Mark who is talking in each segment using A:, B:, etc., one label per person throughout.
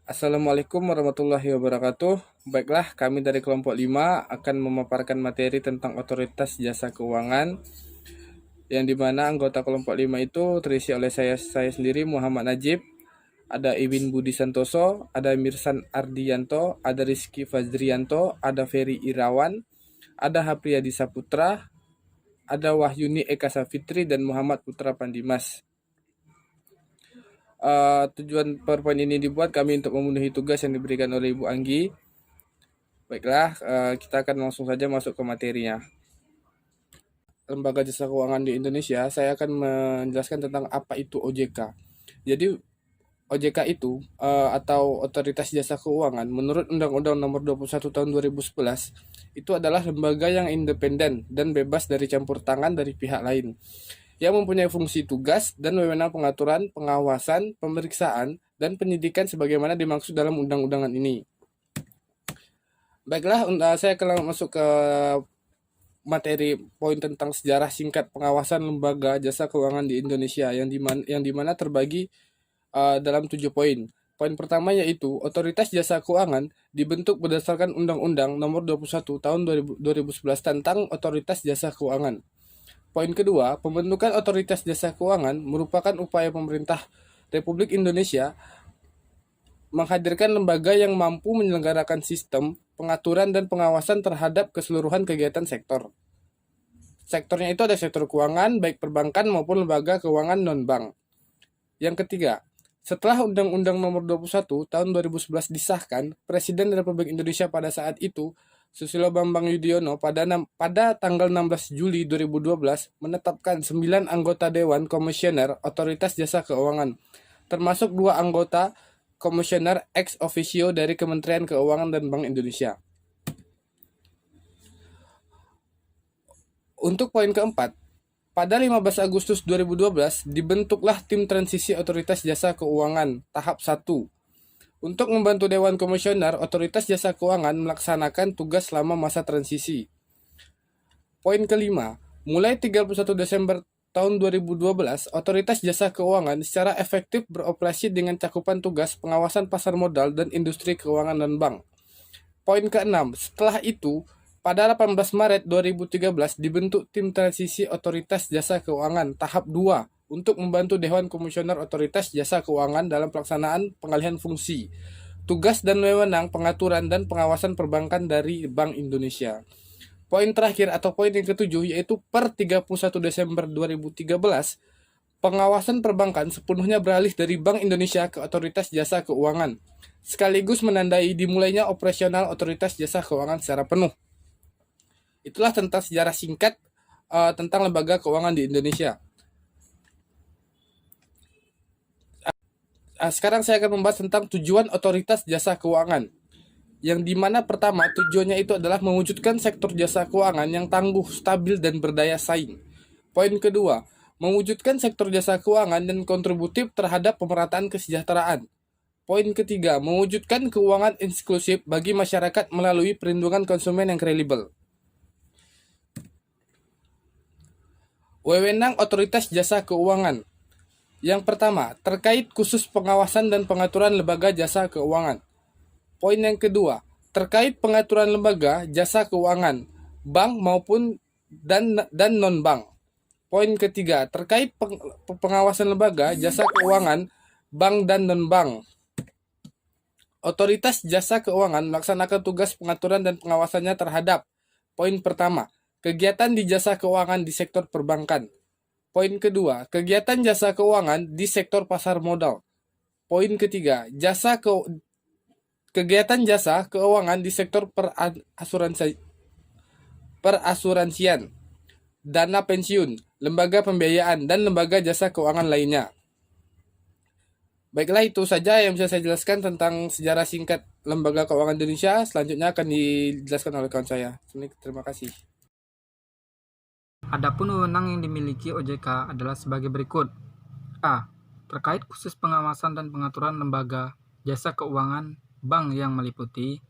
A: Assalamualaikum warahmatullahi wabarakatuh. Baiklah, kami dari kelompok 5 akan memaparkan materi tentang otoritas jasa keuangan yang dimana anggota kelompok 5 itu terisi oleh saya sendiri Muhammad Najib, ada Iwin Budi Santoso, ada Mirsan Ardianto, ada Rizky Fazrianto, ada Ferry Irawan, ada Hapriyadi Saputra, ada Wahyuni Eka Safitri, dan Muhammad Putra Pandimas. Tujuan PowerPoint ini dibuat kami untuk memenuhi tugas yang diberikan oleh Ibu Anggi. Baiklah, kita akan langsung saja masuk ke materinya. Lembaga Jasa Keuangan di Indonesia, saya akan menjelaskan tentang apa itu OJK. Jadi OJK itu atau Otoritas Jasa Keuangan menurut Undang-Undang Nomor 21 Tahun 2011 itu adalah lembaga yang independen dan bebas dari campur tangan dari pihak lain, yang mempunyai fungsi tugas dan wewenang pengaturan, pengawasan, pemeriksaan, dan penyidikan sebagaimana dimaksud dalam undang-undangan ini. Baiklah, saya akan masuk ke materi poin tentang sejarah singkat pengawasan lembaga jasa keuangan di Indonesia yang dimana terbagi dalam 7 poin. Poin pertama yaitu Otoritas Jasa Keuangan dibentuk berdasarkan Undang-Undang Nomor 21 Tahun 2011 tentang Otoritas Jasa Keuangan. Poin kedua, pembentukan Otoritas Jasa Keuangan merupakan upaya pemerintah Republik Indonesia menghadirkan lembaga yang mampu menyelenggarakan sistem, pengaturan, dan pengawasan terhadap keseluruhan kegiatan sektor. Sektornya itu ada sektor keuangan, baik perbankan maupun lembaga keuangan non-bank. Yang ketiga, setelah Undang-Undang Nomor 21 Tahun 2011 disahkan, Presiden Republik Indonesia pada saat itu Susilo Bambang Yudhoyono pada tanggal 16 Juli 2012 menetapkan 9 anggota Dewan Komisioner Otoritas Jasa Keuangan, termasuk 2 anggota Komisioner ex officio dari Kementerian Keuangan dan Bank Indonesia. Untuk poin keempat, pada 15 Agustus 2012 dibentuklah Tim Transisi Otoritas Jasa Keuangan tahap 1 untuk membantu Dewan Komisioner Otoritas Jasa Keuangan melaksanakan tugas selama masa transisi. Poin kelima, mulai 31 Desember tahun 2012, Otoritas Jasa Keuangan secara efektif beroperasi dengan cakupan tugas pengawasan pasar modal dan industri keuangan dan bank. Poin keenam, setelah itu, pada 18 Maret 2013 dibentuk Tim Transisi Otoritas Jasa Keuangan tahap 2 untuk membantu Dewan Komisioner Otoritas Jasa Keuangan dalam pelaksanaan pengalihan fungsi, tugas dan wewenang pengaturan dan pengawasan perbankan dari Bank Indonesia. Poin terakhir atau poin yang ketujuh yaitu per 31 Desember 2013, pengawasan perbankan sepenuhnya beralih dari Bank Indonesia ke Otoritas Jasa Keuangan, sekaligus menandai dimulainya operasional Otoritas Jasa Keuangan secara penuh. Itulah tentang sejarah singkat tentang lembaga keuangan di Indonesia. Sekarang saya akan membahas tentang tujuan Otoritas Jasa Keuangan, yang dimana pertama tujuannya itu adalah mewujudkan sektor jasa keuangan yang tangguh, stabil, dan berdaya saing. Poin kedua, mewujudkan sektor jasa keuangan dan kontributif terhadap pemerataan kesejahteraan. Poin ketiga, mewujudkan keuangan inklusif bagi masyarakat melalui perlindungan konsumen yang kredibel. Wewenang Otoritas Jasa Keuangan. Yang pertama, terkait khusus pengawasan dan pengaturan lembaga jasa keuangan. Poin yang kedua, terkait pengaturan lembaga jasa keuangan, bank maupun dan non-bank. Poin ketiga, terkait pengawasan lembaga jasa keuangan, bank dan non-bank. Otoritas Jasa Keuangan melaksanakan tugas pengaturan dan pengawasannya terhadap poin pertama, kegiatan di jasa keuangan di sektor perbankan. Poin kedua, kegiatan jasa keuangan di sektor pasar modal. Poin ketiga, kegiatan jasa keuangan di sektor perasuransian, dana pensiun, lembaga pembiayaan, dan lembaga jasa keuangan lainnya. Baiklah, itu saja yang bisa saya jelaskan tentang sejarah singkat lembaga keuangan Indonesia. Selanjutnya akan dijelaskan oleh kawan saya. Terima kasih.
B: Adapun wewenang yang dimiliki OJK adalah sebagai berikut. A. Terkait khusus pengawasan dan pengaturan lembaga jasa keuangan bank yang meliputi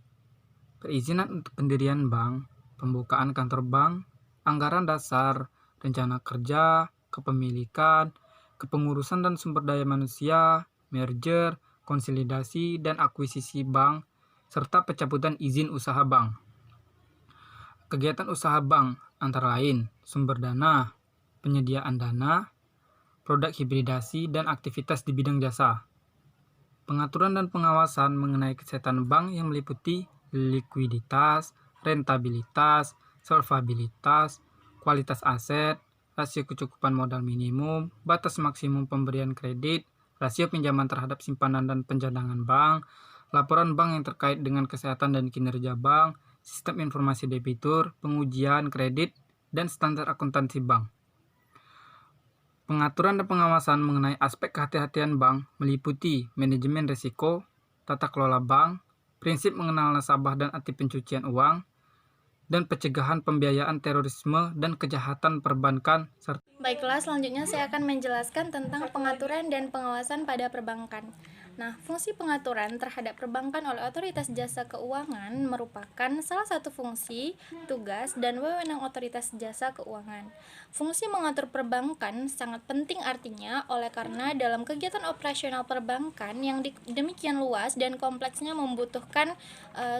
B: perizinan untuk pendirian bank, pembukaan kantor bank, anggaran dasar, rencana kerja, kepemilikan, kepengurusan dan sumber daya manusia, merger, konsolidasi dan akuisisi bank, serta pencabutan izin usaha bank. Kegiatan usaha bank antara lain sumber dana, penyediaan dana, produk hibridasi, dan aktivitas di bidang jasa. Pengaturan dan pengawasan mengenai kesehatan bank yang meliputi likuiditas, rentabilitas, solvabilitas, kualitas aset, rasio kecukupan modal minimum, batas maksimum pemberian kredit, rasio pinjaman terhadap simpanan dan pencadangan bank, laporan bank yang terkait dengan kesehatan dan kinerja bank, sistem informasi debitur, pengujian kredit, dan standar akuntansi bank. Pengaturan dan pengawasan mengenai aspek kehati-hatian bank meliputi manajemen risiko, tata kelola bank, prinsip mengenal nasabah dan anti pencucian uang, dan pencegahan pembiayaan terorisme dan kejahatan perbankan, serta
C: Baiklah, selanjutnya saya akan menjelaskan tentang pengaturan dan pengawasan pada perbankan. Nah, fungsi pengaturan terhadap perbankan oleh Otoritas Jasa Keuangan merupakan salah satu fungsi, tugas, dan wewenang Otoritas Jasa Keuangan. Fungsi mengatur perbankan sangat penting artinya oleh karena dalam kegiatan operasional perbankan yang demikian luas dan kompleksnya membutuhkan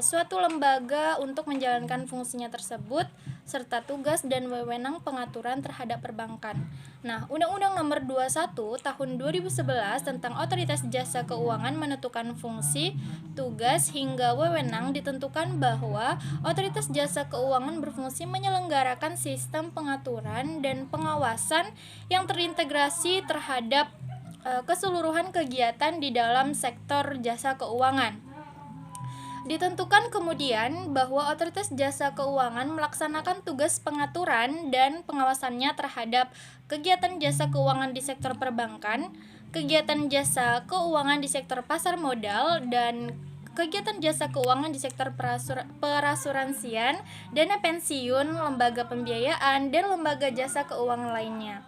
C: suatu lembaga untuk menjalankan fungsinya tersebut, serta tugas dan wewenang pengaturan terhadap perbankan. Nah, Undang-Undang Nomor 21 Tahun 2011 tentang Otoritas Jasa Keuangan menentukan fungsi, tugas, hingga wewenang ditentukan bahwa Otoritas Jasa Keuangan berfungsi menyelenggarakan sistem pengaturan dan pengawasan yang terintegrasi terhadap keseluruhan kegiatan di dalam sektor jasa keuangan. Ditentukan kemudian bahwa Otoritas Jasa Keuangan melaksanakan tugas pengaturan dan pengawasannya terhadap kegiatan jasa keuangan di sektor perbankan, kegiatan jasa keuangan di sektor pasar modal, dan kegiatan jasa keuangan di sektor perasuransian, dana pensiun, lembaga pembiayaan, dan lembaga jasa keuangan lainnya.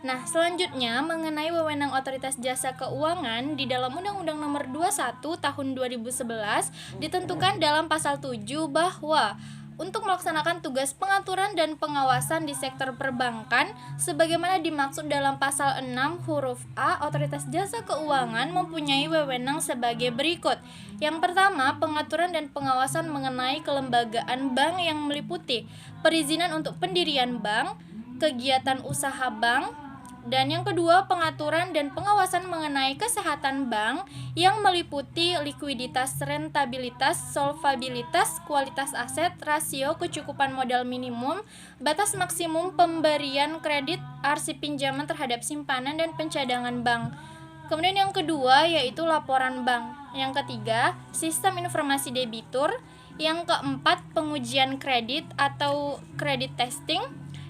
C: Nah, selanjutnya mengenai wewenang Otoritas Jasa Keuangan di dalam Undang-Undang Nomor 21 Tahun 2011 ditentukan dalam pasal 7 bahwa untuk melaksanakan tugas pengaturan dan pengawasan di sektor perbankan sebagaimana dimaksud dalam pasal 6 huruf A, Otoritas Jasa Keuangan mempunyai wewenang sebagai berikut. Yang pertama, pengaturan dan pengawasan mengenai kelembagaan bank yang meliputi perizinan untuk pendirian bank, kegiatan usaha bank, dan yang kedua, pengaturan dan pengawasan mengenai kesehatan bank yang meliputi likuiditas, rentabilitas, solvabilitas, kualitas aset, rasio kecukupan modal minimum, batas maksimum pemberian kredit, arsip pinjaman terhadap simpanan dan pencadangan bank. Kemudian yang kedua yaitu laporan bank. Yang ketiga, sistem informasi debitur. Yang keempat, pengujian kredit atau credit testing.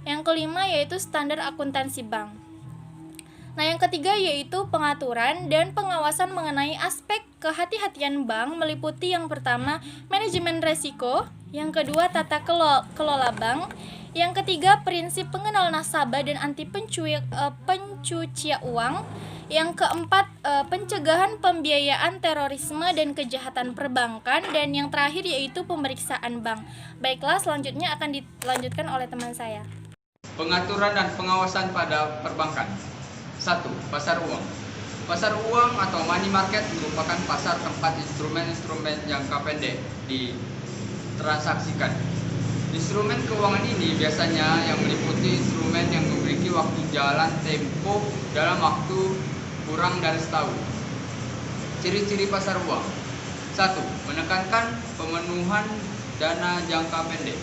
C: Yang kelima yaitu standar akuntansi bank. Nah, yang ketiga yaitu pengaturan dan pengawasan mengenai aspek kehati-hatian bank meliputi yang pertama manajemen resiko, yang kedua tata kelola bank, yang ketiga prinsip pengenal nasabah dan anti pencucian uang, yang keempat pencegahan pembiayaan terorisme dan kejahatan perbankan, dan yang terakhir yaitu pemeriksaan bank. Baiklah, selanjutnya akan dilanjutkan oleh teman saya.
D: Pengaturan dan pengawasan pada perbankan. 1. Pasar uang. Pasar uang atau money market merupakan pasar tempat instrumen-instrumen jangka pendek ditransaksikan. Instrumen keuangan ini biasanya yang meliputi instrumen yang memiliki waktu jalan tempo dalam waktu kurang dari setahun. Ciri-ciri pasar uang. 1. Menekankan pemenuhan dana jangka pendek.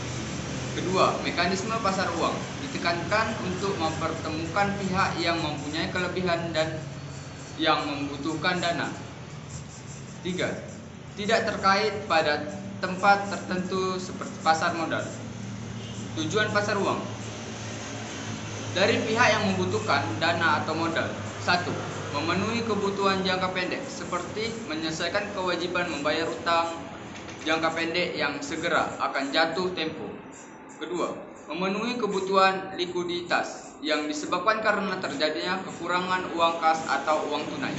D: Kedua, mekanisme pasar uang ditekankan untuk mempertemukan pihak yang mempunyai kelebihan dan yang membutuhkan dana. 3. Tidak terkait pada tempat tertentu seperti pasar modal. Tujuan pasar uang dari pihak yang membutuhkan dana atau modal. 1. Memenuhi kebutuhan jangka pendek seperti menyelesaikan kewajiban membayar utang jangka pendek yang segera akan jatuh tempo. Kedua, memenuhi kebutuhan likuiditas yang disebabkan karena terjadinya kekurangan uang kas atau uang tunai.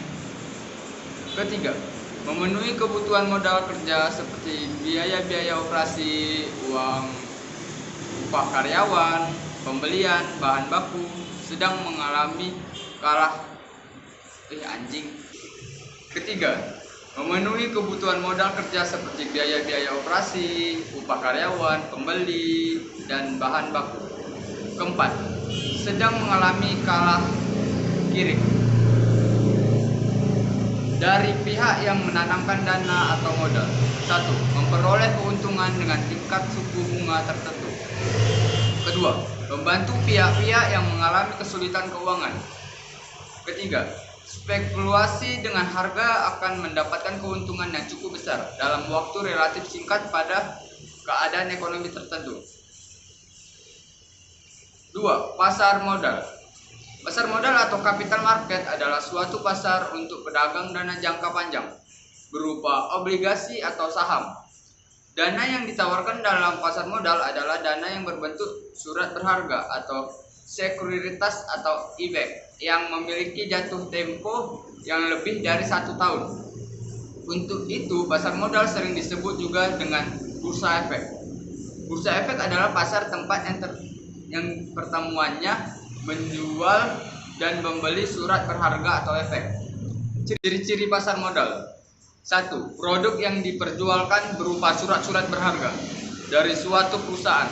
D: Ketiga, memenuhi kebutuhan modal kerja seperti biaya-biaya operasi, uang upah karyawan, pembelian bahan baku sedang mengalami Ketiga, memenuhi kebutuhan modal kerja seperti biaya-biaya operasi, upah karyawan, pembeli, dan bahan baku. Keempat, sedang mengalami kalah kirim dari pihak yang menanamkan dana atau modal. 1. Memperoleh keuntungan dengan tingkat suku bunga tertentu. Kedua, membantu pihak-pihak yang mengalami kesulitan keuangan. Ketiga, spekulasi dengan harga akan mendapatkan keuntungan yang cukup besar dalam waktu relatif singkat pada keadaan ekonomi tertentu. 2. Pasar modal. Pasar modal atau capital market adalah suatu pasar untuk pedagang dana jangka panjang berupa obligasi atau saham. Dana yang ditawarkan dalam pasar modal adalah dana yang berbentuk surat berharga atau sekuritas atau e-back yang memiliki jatuh tempo yang lebih dari 1 tahun. Untuk itu, pasar modal sering disebut juga dengan bursa efek. Bursa efek adalah pasar tempat yang pertemuannya menjual dan membeli surat berharga atau efek. Ciri-ciri pasar modal. 1. Produk yang diperjualkan berupa surat-surat berharga dari suatu perusahaan,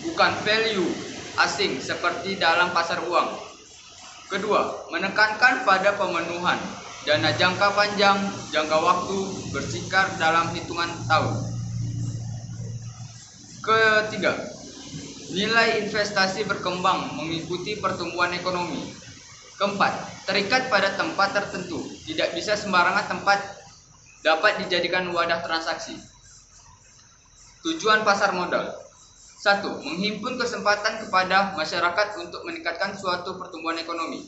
D: bukan value asing seperti dalam pasar uang. Kedua, menekankan pada pemenuhan dana jangka panjang, jangka waktu bersikap dalam hitungan tahun. Ketiga, nilai investasi berkembang mengikuti pertumbuhan ekonomi. Keempat, terikat pada tempat tertentu, tidak bisa sembarangan tempat dapat dijadikan wadah transaksi. Tujuan pasar modal. 1. Menghimpun kesempatan kepada masyarakat untuk meningkatkan suatu pertumbuhan ekonomi.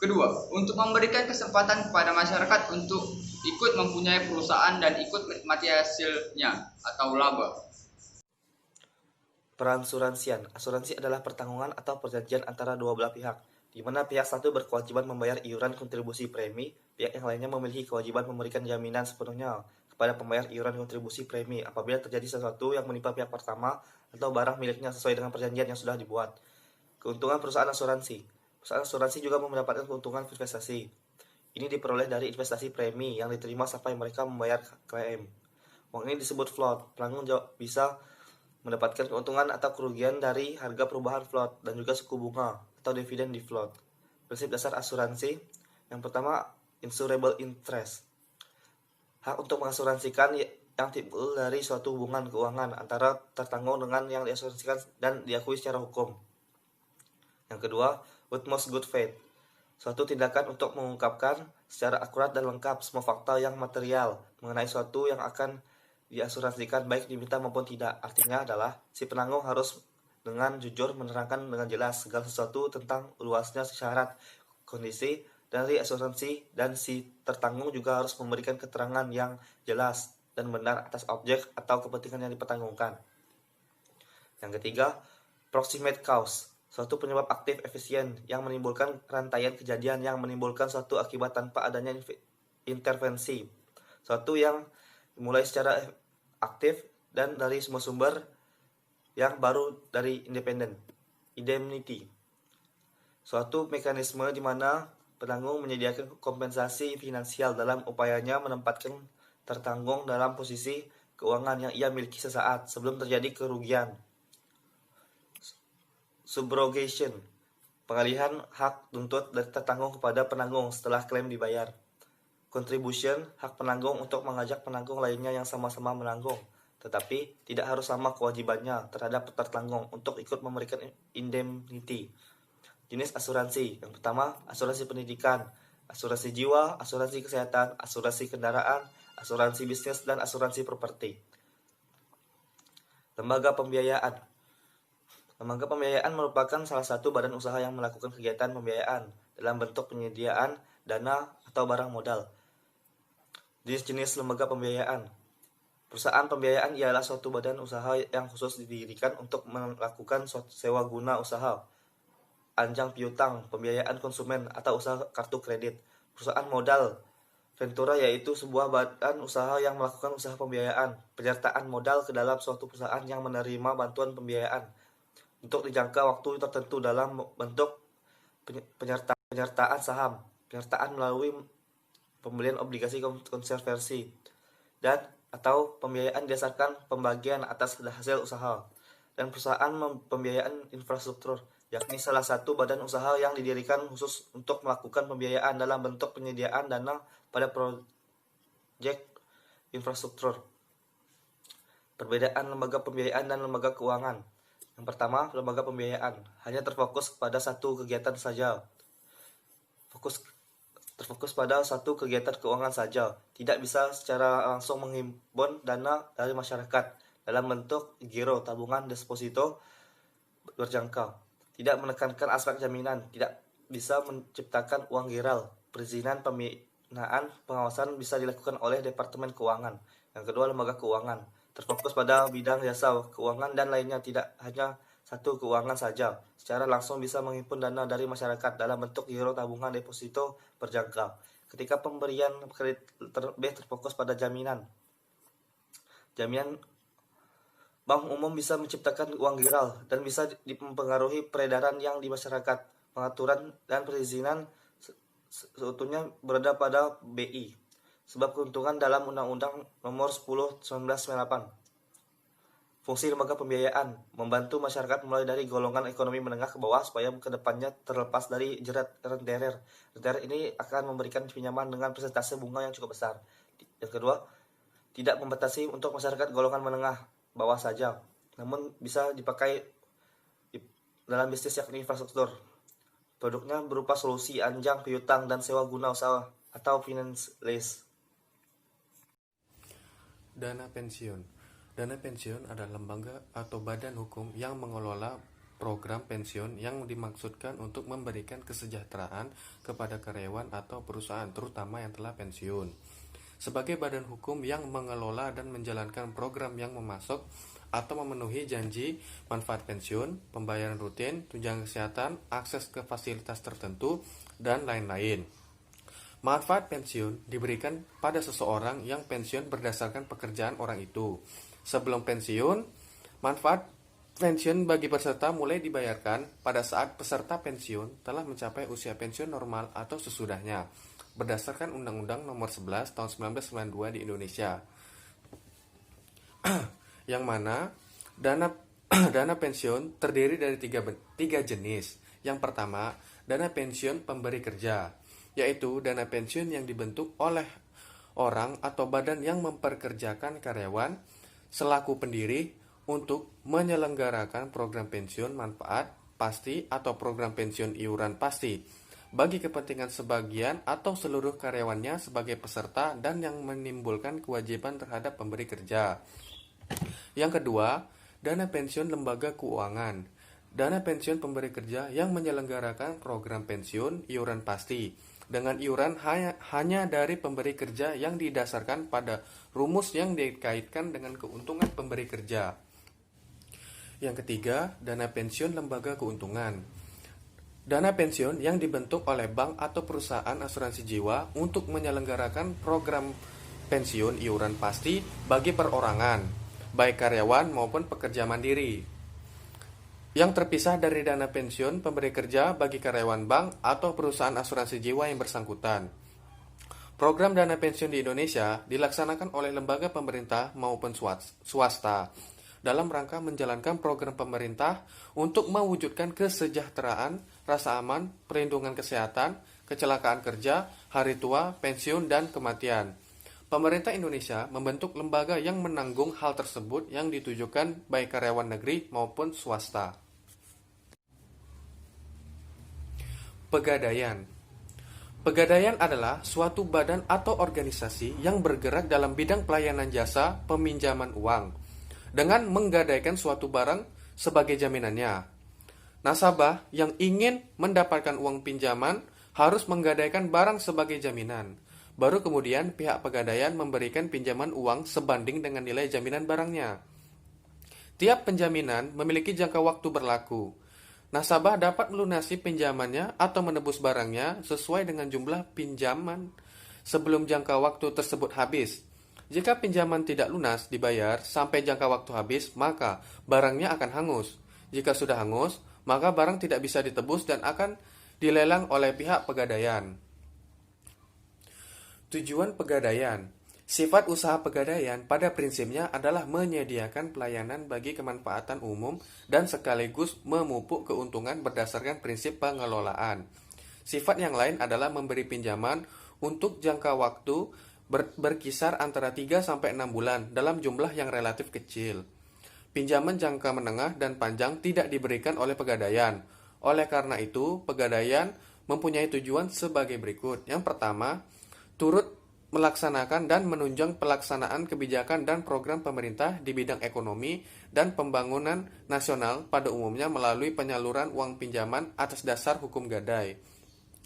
D: Kedua, untuk memberikan kesempatan kepada masyarakat untuk ikut mempunyai perusahaan dan ikut menikmati hasilnya atau laba.
E: Peransuransian. Asuransi adalah pertanggungan atau perjanjian antara dua belah pihak, di mana pihak satu berkewajiban membayar iuran kontribusi premi, pihak yang lainnya memiliki kewajiban memberikan jaminan sepenuhnya kepada pembayar iuran kontribusi premi apabila terjadi sesuatu yang menimpa pihak pertama atau barang miliknya sesuai dengan perjanjian yang sudah dibuat. Keuntungan perusahaan asuransi. Perusahaan asuransi juga mendapatkan keuntungan investasi. Ini diperoleh dari investasi premi yang diterima sampai mereka membayar klaim. Uang ini disebut float. Penanggung jawab bisa mendapatkan keuntungan atau kerugian dari harga perubahan float dan juga suku bunga atau dividen di float. Prinsip dasar asuransi. Yang pertama, insurable interest. Hak untuk mengasuransikan yang timbul dari suatu hubungan keuangan antara tertanggung dengan yang diasuransikan dan diakui secara hukum. Yang kedua, utmost good faith. Suatu tindakan untuk mengungkapkan secara akurat dan lengkap semua fakta yang material mengenai suatu yang akan diasuransikan baik diminta maupun tidak. Artinya adalah si penanggung harus dengan jujur menerangkan dengan jelas segala sesuatu tentang luasnya syarat, kondisi dari asuransi, dan si tertanggung juga harus memberikan keterangan yang jelas dan benar atas objek atau kepentingan yang dipertanggungkan. Yang ketiga, proximate cause. Suatu penyebab aktif efisien yang menimbulkan rantaian kejadian yang menimbulkan suatu akibat tanpa adanya intervensi. Suatu yang dimulai secara aktif dan dari semua sumber yang baru dari independen. Indemnity. Suatu mekanisme di mana penanggung menyediakan kompensasi finansial dalam upayanya menempatkan tertanggung dalam posisi keuangan yang ia miliki sesaat sebelum terjadi kerugian. Subrogation. Pengalihan hak tuntut dari tertanggung kepada penanggung setelah klaim dibayar. Contribution, hak penanggung untuk mengajak penanggung lainnya yang sama-sama menanggung, tetapi tidak harus sama kewajibannya terhadap tertanggung untuk ikut memberikan indemnity. Jenis asuransi. Yang pertama, asuransi pendidikan, asuransi jiwa, asuransi kesehatan, asuransi kendaraan, asuransi bisnis, dan asuransi properti. Lembaga pembiayaan. Lembaga pembiayaan merupakan salah satu badan usaha yang melakukan kegiatan pembiayaan dalam bentuk penyediaan dana atau barang modal. Jenis-jenis lembaga pembiayaan. Perusahaan pembiayaan ialah suatu badan usaha yang khusus didirikan untuk melakukan sewa guna usaha, anjang piutang, pembiayaan konsumen, atau usaha kartu kredit. Perusahaan modal. Ventura yaitu sebuah badan usaha yang melakukan usaha pembiayaan, penyertaan modal ke dalam suatu perusahaan yang menerima bantuan pembiayaan untuk dijangka waktu tertentu dalam bentuk penyertaan saham, penyertaan melalui pembelian obligasi konservasi, dan atau pembiayaan didasarkan pembagian atas hasil usaha, dan perusahaan pembiayaan infrastruktur, yakni salah satu badan usaha yang didirikan khusus untuk melakukan pembiayaan dalam bentuk penyediaan dana pada proyek infrastruktur. Perbedaan lembaga pembiayaan dan lembaga keuangan. Yang pertama, lembaga pembiayaan hanya terfokus pada satu kegiatan saja. Terfokus pada satu kegiatan keuangan saja, tidak bisa secara langsung menghimpun dana dari masyarakat dalam bentuk giro, tabungan, deposito berjangka. Tidak menekankan aspek jaminan, tidak bisa menciptakan uang giral. Perizinan pembinaan pengawasan bisa dilakukan oleh Departemen Keuangan. Yang kedua, lembaga keuangan terfokus pada bidang jasa keuangan dan lainnya, tidak hanya satu keuangan saja. Secara langsung bisa menghimpun dana dari masyarakat dalam bentuk giro, tabungan, deposito berjangka. Ketika pemberian kredit lebih terfokus pada jaminan. Jaminan bank umum bisa menciptakan uang giral dan bisa mempengaruhi peredaran yang di masyarakat. Pengaturan dan perizinan seutuhnya berada pada BI. Sebab keuntungan dalam Undang-Undang Nomor 10 1998. Fungsi lembaga pembiayaan membantu masyarakat mulai dari golongan ekonomi menengah ke bawah supaya kedepannya terlepas dari jerat rentener. Rentener ini akan memberikan pinjaman dengan persentase bunga yang cukup besar. Yang kedua, tidak membatasi untuk masyarakat golongan menengah bawah saja, namun bisa dipakai dalam bisnis yakni infrastruktur. Produknya berupa solusi anjang piutang dan sewa guna usaha atau finance lease.
A: Dana pensiun. Dana pensiun adalah lembaga atau badan hukum yang mengelola program pensiun yang dimaksudkan untuk memberikan kesejahteraan kepada karyawan atau perusahaan, terutama yang telah pensiun. Sebagai badan hukum yang mengelola dan menjalankan program yang memasuk atau memenuhi janji manfaat pensiun, pembayaran rutin, tunjangan kesehatan, akses ke fasilitas tertentu, dan lain-lain. Manfaat pensiun diberikan pada seseorang yang pensiun berdasarkan pekerjaan orang itu. Sebelum pensiun, manfaat pensiun bagi peserta mulai dibayarkan pada saat peserta pensiun telah mencapai usia pensiun normal atau sesudahnya, berdasarkan Undang-Undang Nomor 11 Tahun 1992 di Indonesia. Yang mana dana pensiun terdiri dari tiga jenis. Yang pertama, dana pensiun pemberi kerja, yaitu dana pensiun yang dibentuk oleh orang atau badan yang memperkerjakan karyawan selaku pendiri untuk menyelenggarakan program pensiun manfaat pasti atau program pensiun iuran pasti bagi kepentingan sebagian atau seluruh karyawannya sebagai peserta dan yang menimbulkan kewajiban terhadap pemberi kerja. Yang kedua, dana pensiun lembaga keuangan. Dana pensiun pemberi kerja yang menyelenggarakan program pensiun iuran pasti dengan iuran hanya dari pemberi kerja yang didasarkan pada rumus yang dikaitkan dengan keuntungan pemberi kerja. Yang ketiga, dana pensiun lembaga keuntungan. Dana pensiun yang dibentuk oleh bank atau perusahaan asuransi jiwa untuk menyelenggarakan program pensiun iuran pasti bagi perorangan, baik karyawan maupun pekerja mandiri, yang terpisah dari dana pensiun pemberi kerja bagi karyawan bank atau perusahaan asuransi jiwa yang bersangkutan. Program dana pensiun di Indonesia dilaksanakan oleh lembaga pemerintah maupun swasta dalam rangka menjalankan program pemerintah untuk mewujudkan kesejahteraan, rasa aman, perlindungan kesehatan, kecelakaan kerja, hari tua, pensiun, dan kematian. Pemerintah Indonesia membentuk lembaga yang menanggung hal tersebut yang ditujukan baik karyawan negeri maupun swasta. Pegadaian. Pegadaian adalah suatu badan atau organisasi yang bergerak dalam bidang pelayanan jasa peminjaman uang dengan menggadaikan suatu barang sebagai jaminannya. Nasabah yang ingin mendapatkan uang pinjaman harus menggadaikan barang sebagai jaminan. Baru kemudian pihak pegadaian memberikan pinjaman uang sebanding dengan nilai jaminan barangnya. Tiap penjaminan memiliki jangka waktu berlaku. Nasabah dapat melunasi pinjamannya atau menebus barangnya sesuai dengan jumlah pinjaman sebelum jangka waktu tersebut habis. Jika pinjaman tidak lunas dibayar sampai jangka waktu habis, maka barangnya akan hangus. Jika sudah hangus, maka barang tidak bisa ditebus dan akan dilelang oleh pihak pegadaian.
F: Tujuan pegadaian. Sifat usaha pegadaian pada prinsipnya adalah menyediakan pelayanan bagi kemanfaatan umum dan sekaligus memupuk keuntungan berdasarkan prinsip pengelolaan. Sifat yang lain adalah memberi pinjaman untuk jangka waktu berkisar antara 3-6 bulan dalam jumlah yang relatif kecil. Pinjaman jangka menengah dan panjang tidak diberikan oleh pegadaian. Oleh karena itu, pegadaian mempunyai tujuan sebagai berikut. Yang pertama, turut melaksanakan dan menunjang pelaksanaan kebijakan dan program pemerintah di bidang ekonomi dan pembangunan nasional pada umumnya melalui penyaluran uang pinjaman atas dasar hukum gadai.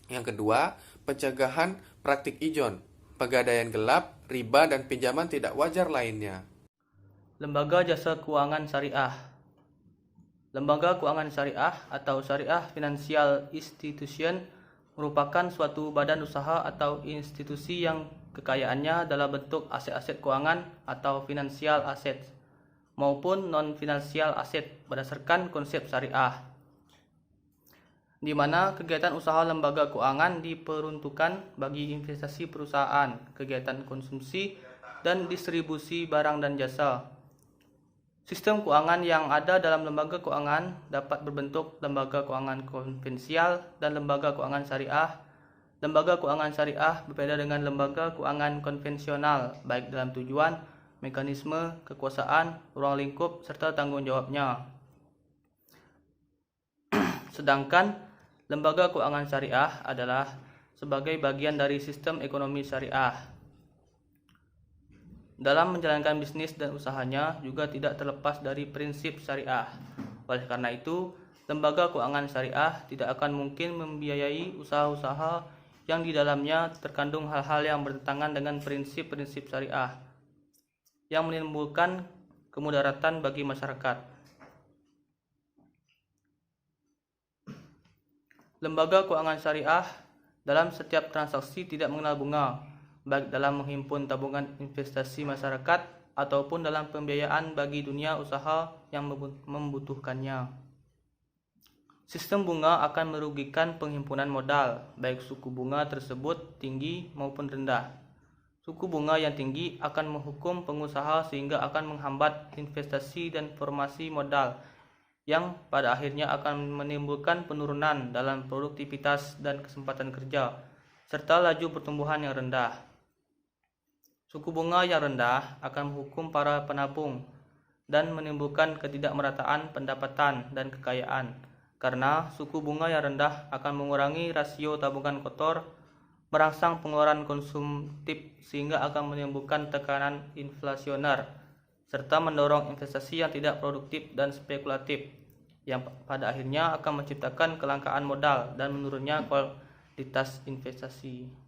F: Yang kedua, pencegahan praktik ijon, pegadaian gelap, riba, dan pinjaman tidak wajar lainnya.
G: Lembaga Jasa Keuangan Syariah. Lembaga keuangan syariah atau Syariah Financial Institution merupakan suatu badan usaha atau institusi yang kekayaannya dalam bentuk aset-aset keuangan atau financial assets maupun non-financial asset berdasarkan konsep syariah, di mana kegiatan usaha lembaga keuangan diperuntukkan bagi investasi perusahaan, kegiatan konsumsi, dan distribusi barang dan jasa. Sistem keuangan yang ada dalam lembaga keuangan dapat berbentuk lembaga keuangan konvensional dan lembaga keuangan syariah. Lembaga keuangan syariah berbeda dengan lembaga keuangan konvensional, baik dalam tujuan, mekanisme, kekuasaan, ruang lingkup, serta tanggung jawabnya. Sedangkan lembaga keuangan syariah adalah sebagai bagian dari sistem ekonomi syariah. Dalam menjalankan bisnis dan usahanya juga tidak terlepas dari prinsip syariah. Oleh karena itu, lembaga keuangan syariah tidak akan mungkin membiayai usaha-usaha yang di dalamnya terkandung hal-hal yang bertentangan dengan prinsip-prinsip syariah, yang menimbulkan kemudaratan bagi masyarakat. Lembaga keuangan syariah dalam setiap transaksi tidak mengenal bunga, baik dalam menghimpun tabungan investasi masyarakat ataupun dalam pembiayaan bagi dunia usaha yang membutuhkannya. Sistem bunga akan merugikan penghimpunan modal, baik suku bunga tersebut tinggi maupun rendah. Suku bunga yang tinggi akan menghukum pengusaha sehingga akan menghambat investasi dan formasi modal, yang pada akhirnya akan menimbulkan penurunan dalam produktivitas dan kesempatan kerja, serta laju pertumbuhan yang rendah. Suku bunga yang rendah akan menghukum para penabung dan menimbulkan ketidakmerataan pendapatan dan kekayaan, karena suku bunga yang rendah akan mengurangi rasio tabungan kotor, merangsang pengeluaran konsumtif sehingga akan menimbulkan tekanan inflasioner, serta mendorong investasi yang tidak produktif dan spekulatif, yang pada akhirnya akan menciptakan kelangkaan modal dan menurunnya kualitas investasi.